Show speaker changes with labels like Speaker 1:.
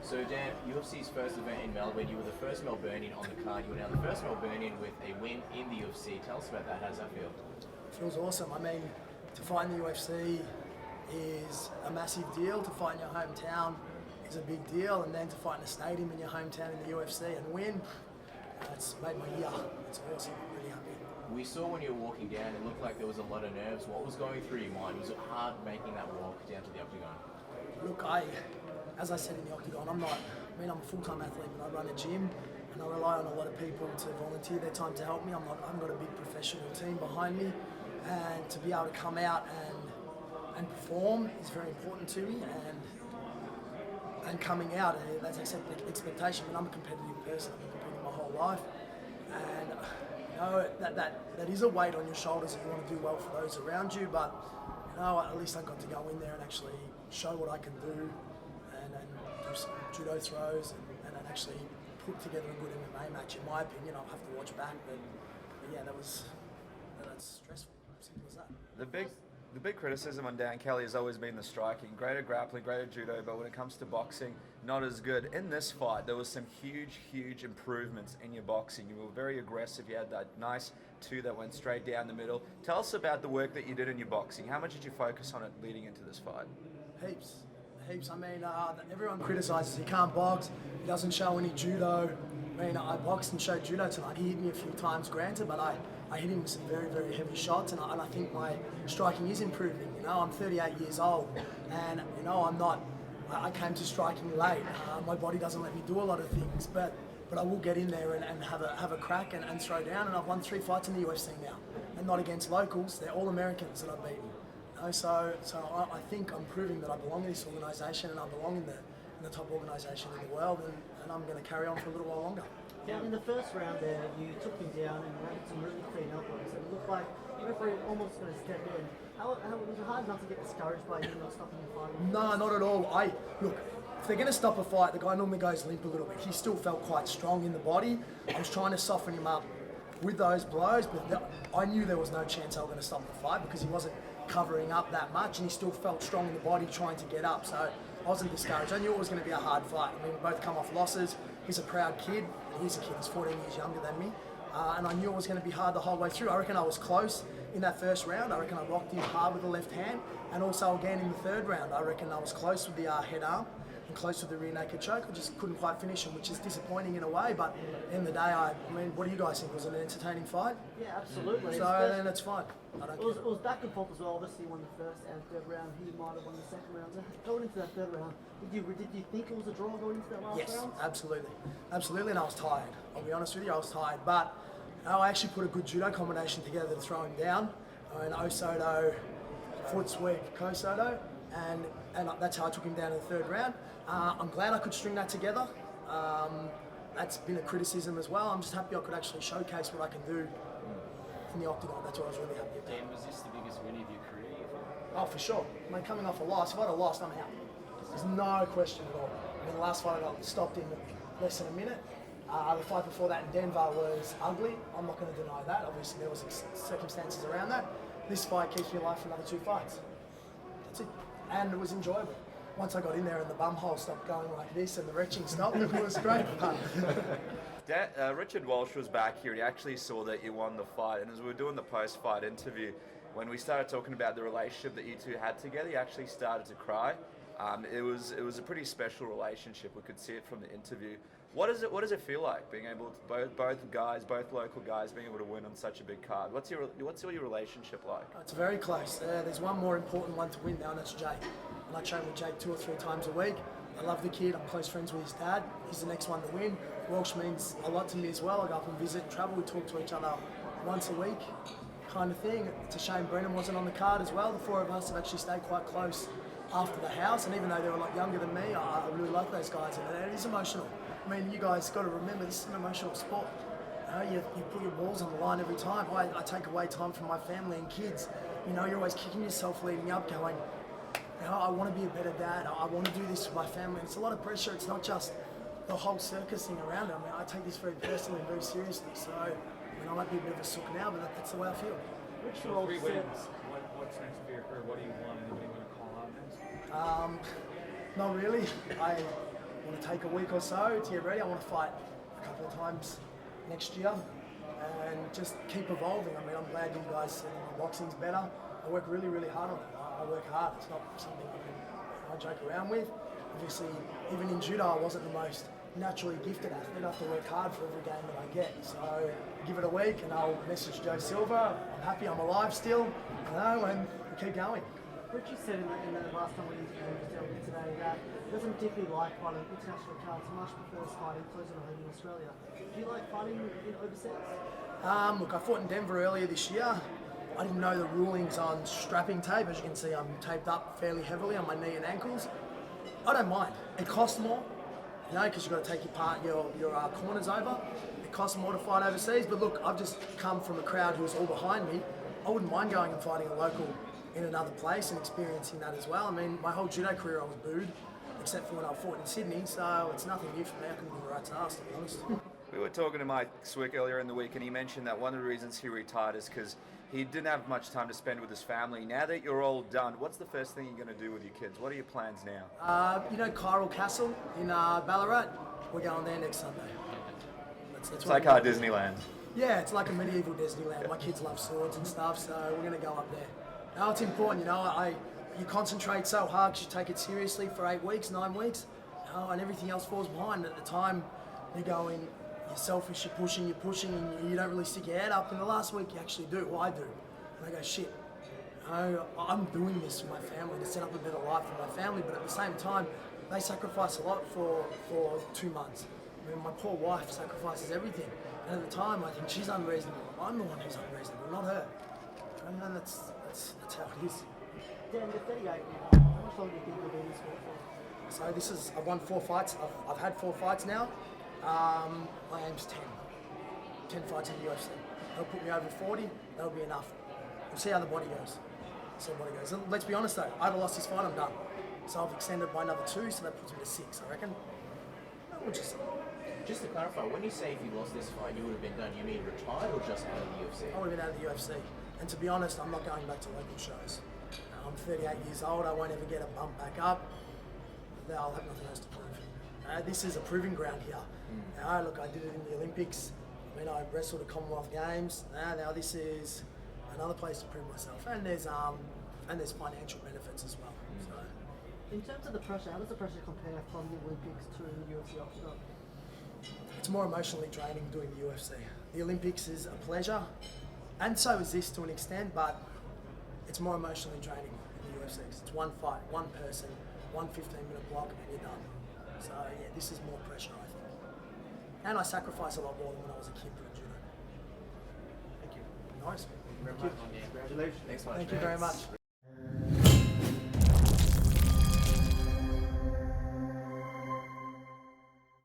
Speaker 1: So Dan, UFC's first event in Melbourne, you were the first Melburnian on the card. You were now the first Melburnian with a win in the UFC. Tell us about that. How does that feel?
Speaker 2: It feels awesome. I mean, to fight in the UFC is a massive deal. To fight in your hometown is a big deal. And then to fight in a stadium in your hometown in the UFC and win, it's made my year. It's awesome. I'm really happy.
Speaker 1: We saw when you were walking down, it looked like there was a lot of nerves. What was going through your mind? Was it hard making that walk down to the octagon?
Speaker 2: Look, as I said in the octagon, I'm a full-time athlete, but I run a gym and I rely on a lot of people to volunteer their time to help me. I haven't got a big professional team behind me, and to be able to come out and perform is very important to me. And coming out, that's expectation. But I'm a competitive person. I've been competing my whole life, and that is a weight on your shoulders if you want to do well for those around you. But at least I got to go in there and actually show what I can do, and do some judo throws, and actually put together a good MMA match. In my opinion, I'll have to watch back, but yeah, that's stressful. Simple as that.
Speaker 3: The big criticism on Dan Kelly has always been the striking. Great at grappling, great at judo, but when it comes to boxing, not as good. In this fight, there was some huge improvements in your boxing. You were very aggressive. You had that nice two that went straight down the middle. Tell us about the work that you did in your boxing. How much did you focus on it leading into this fight?
Speaker 2: Heaps. I mean, everyone criticises he can't box, he doesn't show any judo. I mean, I boxed and showed judo tonight. He hit me a few times, granted, but I hit him with some very heavy shots, and I think my striking is improving. I'm 38 years old, and I came to striking late. My body doesn't let me do a lot of things, but I will get in there and have a crack and throw down. And I've won 3 fights in the UFC now, and not against locals. They're all Americans that I've beaten. So I think I'm proving that I belong in this organisation, and I belong in the top organisation in the world, and I'm going to carry on for a little while longer.
Speaker 4: Now, in the first round there, you took him down and landed some really clean elbows. It looked like the referee almost going to step in. How was it hard not to get discouraged by him not stopping the fight?
Speaker 2: No, not at all. Look, if they're going to stop a fight, the guy normally goes limp a little bit. He still felt quite strong in the body. I was trying to soften him up with those blows, but I knew there was no chance I was going to stop the fight because he wasn't covering up that much, and he still felt strong in the body trying to get up. So I wasn't discouraged. I knew it was going to be a hard fight. I mean, we both come off losses. He's a proud kid. He's a kid. He's 14 years younger than me. And I knew it was going to be hard the whole way through. I reckon I was close in that first round. I reckon I rocked him hard with the left hand. And also again in the third round, I reckon I was close with the head arm and close with the rear naked choke. I just couldn't quite finish him, which is disappointing in a way. But at the end of the day, I mean, what do you guys think? Was it an entertaining fight?
Speaker 4: Yeah, absolutely.
Speaker 2: So then it's fine.
Speaker 4: It was back and forth as well. Obviously, he won the first and third round. He might have won the second round. So going into that third round, did you think it was a draw going into that last round?
Speaker 2: Yes, absolutely. And I was tired. I'll be honest with you, I was tired. But I actually put a good judo combination together to throw him down. An Osoto, foot sweep, Kosoto, and that's how I took him down in the third round. I'm glad I could string that together. That's been a criticism as well. I'm just happy I could actually showcase what I can do in the octagon. That's what I was really happy about.
Speaker 1: Dan, was this the biggest win of your career, you think?
Speaker 2: Oh, for sure. I mean, coming off a loss, if I'd have lost, I'm out. There's no question at all. I mean, the last fight I got stopped in less than a minute. The fight before that in Denver was ugly. I'm not going to deny that. Obviously, there was circumstances around that. This fight keeps me alive for another 2 fights. That's it. And it was enjoyable. Once I got in there and the bum hole stopped going like this and the retching stopped, it was great fun.
Speaker 3: Richard Walsh was back here. He actually saw that you won the fight, and as we were doing the post-fight interview, when we started talking about the relationship that you two had together, he actually started to cry. It was a pretty special relationship. We could see it from the interview. What does it feel like being able to both local guys being able to win on such a big card? What's your relationship like?
Speaker 2: It's very close. There's one more important one to win now, and that's Jake. And I train with Jake 2 or 3 times a week. I love the kid. I'm close friends with his dad. He's the next one to win. Walsh means a lot to me as well. I go up and visit and travel. We talk to each other once a week, kind of thing. It's a shame Brennan wasn't on the card as well. The 4 of us have actually stayed quite close after the house, and even though they're a lot younger than me, I really like those guys, and it is emotional. I mean, you guys got to remember, this is an emotional sport. You put your balls on the line every time. I take away time from my family and kids. You're always kicking yourself leading up, going, I want to be a better dad. I want to do this for my family. It's a lot of pressure. It's not just the whole circus thing around it. I mean, I take this very personally and very seriously. So, I might be a bit of a sook now, but that's the way I feel.
Speaker 4: Which
Speaker 5: So 3 wins. What's next for your career? What do you want? Anybody want to call out next?
Speaker 2: Not really. want to take a week or so to get ready. I want to fight a couple of times next year and just keep evolving. I mean, I'm glad you guys said my boxing's better. I work really, really hard on it. I work hard. It's not something I joke around with. Obviously, even in judo, I wasn't the most naturally gifted athlete. I have to work hard for every game that I get. So give it a week and I'll message Joe Silva. I'm happy I'm alive still, and we keep going.
Speaker 4: Richie said in the last time we interviewed him today that he doesn't particularly like fighting international cards, much prefers fighting closer to home in Australia. Do you like fighting in overseas?
Speaker 2: Look, I fought in Denver earlier this year. I didn't know the rulings on strapping tape. As you can see, I'm taped up fairly heavily on my knee and ankles. I don't mind. It costs more, because you've got to take your corners over. It costs more to fight overseas. But look, I've just come from a crowd who was all behind me. I wouldn't mind going and fighting a local in another place and experiencing that as well. I mean, my whole judo career I was booed, except for when I fought in Sydney, so it's nothing new for me. I couldn't give a rat's ass, to be honest.
Speaker 3: We were talking to Mike Swick earlier in the week, and he mentioned that one of the reasons he retired is because he didn't have much time to spend with his family. Now that you're all done, what's the first thing you're going to do with your kids? What are your plans now?
Speaker 2: Kyrle Castle in Ballarat. We're going there next Sunday.
Speaker 3: It's like our Disneyland.
Speaker 2: Yeah, it's like a medieval Disneyland. My kids love swords and stuff, so we're going to go up there. Now it's important, you concentrate so hard because you take it seriously for 8 weeks, 9 weeks, and everything else falls behind. At the time, you're going, you're selfish, you're pushing, and you don't really stick your head up. In the last week, you actually do. Well, I do. And I go, shit, I'm doing this for my family, to set up a better life for my family, but at the same time, they sacrifice a lot for 2 months. I mean, my poor wife sacrifices everything. And at the time, I think she's unreasonable. I'm the one who's unreasonable, not her. And that's how it is.
Speaker 4: Dan, you're 38 now. How much longer do you think you'll be in this sport for?
Speaker 2: So I've won 4 fights. I've had 4 fights now. My aim's 10. 10 fights in the UFC. That'll put me over 40. That'll be enough. We'll see how the body goes. And let's be honest though, I'd have lost this fight, I'm done. So I've extended by another 2, so that puts me to 6, I reckon. We'll just see.
Speaker 1: Just to clarify, when you say if you lost this fight, you would have been done, you mean retired or just out of the UFC?
Speaker 2: I would have been out of the UFC. And to be honest, I'm not going back to local shows. I'm 38 years old, I won't ever get a bump back up. I'll have nothing else to prove. This is a proving ground here. Look, I did it in the Olympics. I mean, I wrestled at Commonwealth Games. Now this is another place to prove myself. And there's financial benefits as well. So.
Speaker 4: In terms of the pressure, how does the pressure compare from the Olympics to the UFC octagon?
Speaker 2: It's more emotionally draining doing the UFC. The Olympics is a pleasure, and so is this to an extent, but it's more emotionally draining in the UFC. It's one fight, one person, one 15-minute block, and you're done. So yeah, this is more pressure, I think. And I sacrifice a lot more than when I was a kid doing judo.
Speaker 1: Thank you.
Speaker 2: Nice.
Speaker 1: Congratulations. Thanks so much.
Speaker 2: Thank you very much.